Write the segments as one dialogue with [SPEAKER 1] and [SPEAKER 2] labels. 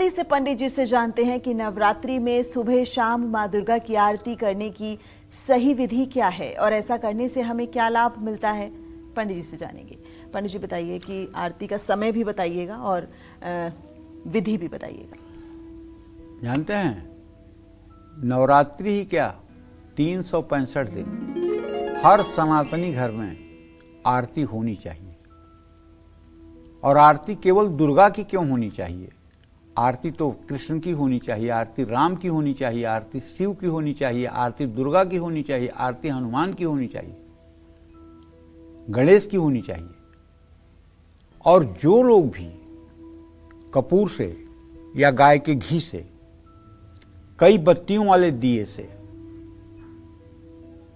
[SPEAKER 1] जल्दी से पंडित जी से जानते हैं कि नवरात्रि में सुबह शाम माँ दुर्गा की आरती करने की सही विधि क्या है और ऐसा करने से हमें क्या लाभ मिलता है। पंडित जी से जानेंगे। पंडित जी बताइए कि आरती का समय भी बताइएगा और विधि भी बताइएगा।
[SPEAKER 2] जानते हैं, नवरात्रि ही क्या 365 दिन हर सनातनी घर में आरती होनी चाहिए। और आरती केवल दुर्गा की क्यों होनी चाहिए? आरती तो कृष्ण की होनी चाहिए, आरती राम की होनी चाहिए, आरती शिव की होनी चाहिए, आरती दुर्गा की होनी चाहिए, आरती हनुमान की होनी चाहिए, गणेश की होनी चाहिए। और जो लोग भी कपूर से या गाय के घी से, कई बत्तियों वाले दिए से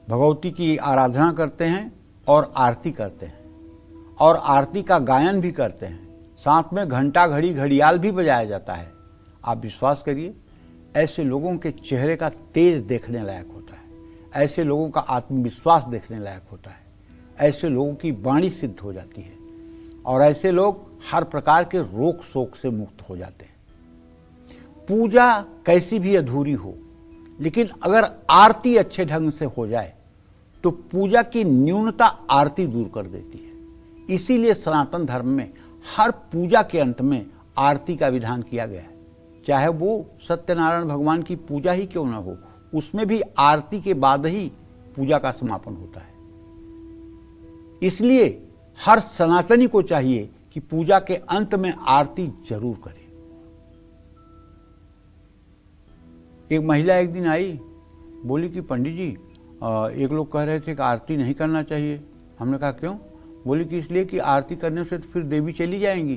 [SPEAKER 2] भगवती की आराधना करते हैं और आरती करते हैं और आरती का गायन भी करते हैं, साथ में घंटा घड़ी घड़ियाल भी बजाया जाता है, आप विश्वास करिए ऐसे लोगों के चेहरे का तेज देखने लायक होता है, ऐसे लोगों का आत्मविश्वास देखने लायक होता है, ऐसे लोगों की वाणी सिद्ध हो जाती है और ऐसे लोग हर प्रकार के रोग शोक से मुक्त हो जाते हैं। पूजा कैसी भी अधूरी हो, लेकिन अगर आरती अच्छे ढंग से हो जाए तो पूजा की न्यूनता आरती दूर कर देती है। इसीलिए सनातन धर्म में हर पूजा के अंत में आरती का विधान किया गया है, चाहे वो सत्यनारायण भगवान की पूजा ही क्यों न हो, उसमें भी आरती के बाद ही पूजा का समापन होता है। इसलिए हर सनातनी को चाहिए कि पूजा के अंत में आरती जरूर करे। एक महिला एक दिन आई, बोली कि पंडित जी एक लोग कह रहे थे कि आरती नहीं करना चाहिए। हमने कहा क्यों? बोली कि इसलिए कि आरती करने से तो फिर देवी चली जाएंगी,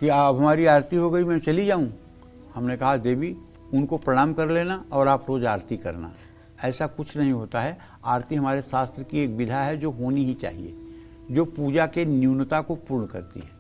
[SPEAKER 2] कि अब हमारी आरती हो गई मैं चली जाऊं। हमने कहा देवी उनको प्रणाम कर लेना और आप रोज आरती करना। ऐसा कुछ नहीं होता है। आरती हमारे शास्त्र की एक विधा है जो होनी ही चाहिए, जो पूजा के न्यूनता को पूर्ण करती है।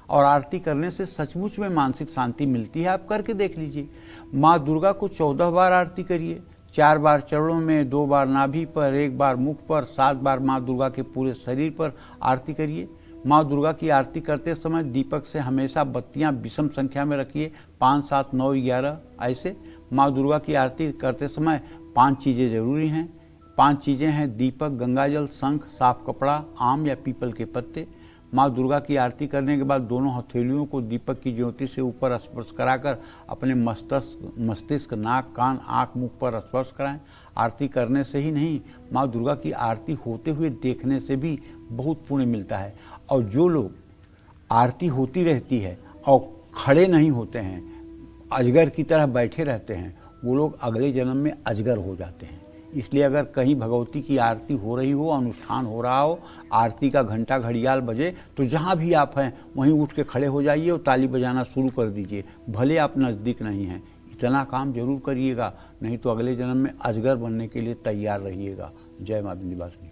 [SPEAKER 2] और आरती करने से सचमुच में मानसिक शांति मिलती है। आप करके देख लीजिए। माँ दुर्गा को 14 बार आरती करिए, 4 बार चरणों में, 2 बार नाभि पर, 1 बार मुख पर, 7 बार माँ दुर्गा के पूरे शरीर पर आरती करिए। माँ दुर्गा की आरती करते समय दीपक से हमेशा बत्तियां विषम संख्या में रखिए, 5, 7, 9, 11 ऐसे। माँ दुर्गा की आरती करते समय 5 चीज़ें जरूरी हैं। 5 चीज़ें हैं दीपक, गंगाजल, शंख, साफ कपड़ा, आम या पीपल के पत्ते। माँ दुर्गा की आरती करने के बाद दोनों हथेलियों को दीपक की ज्योति से ऊपर स्पर्श कराकर अपने मस्तिष्क, नाक, कान, आँख, मुख पर स्पर्श कराएं। आरती करने से ही नहीं, माँ दुर्गा की आरती होते हुए देखने से भी बहुत पुण्य मिलता है। और जो लोग आरती होती रहती है और खड़े नहीं होते हैं, अजगर की तरह बैठे रहते हैं, वो लोग अगले जन्म में अजगर हो जाते हैं। इसलिए अगर कहीं भगवती की आरती हो रही हो, अनुष्ठान हो रहा हो, आरती का घंटा घड़ियाल बजे, तो जहाँ भी आप हैं वहीं उठ के खड़े हो जाइए और ताली बजाना शुरू कर दीजिए। भले आप नज़दीक नहीं हैं, इतना काम जरूर करिएगा, नहीं तो अगले जन्म में अजगर बनने के लिए तैयार रहिएगा। जय माँ विंध्यवासिनी।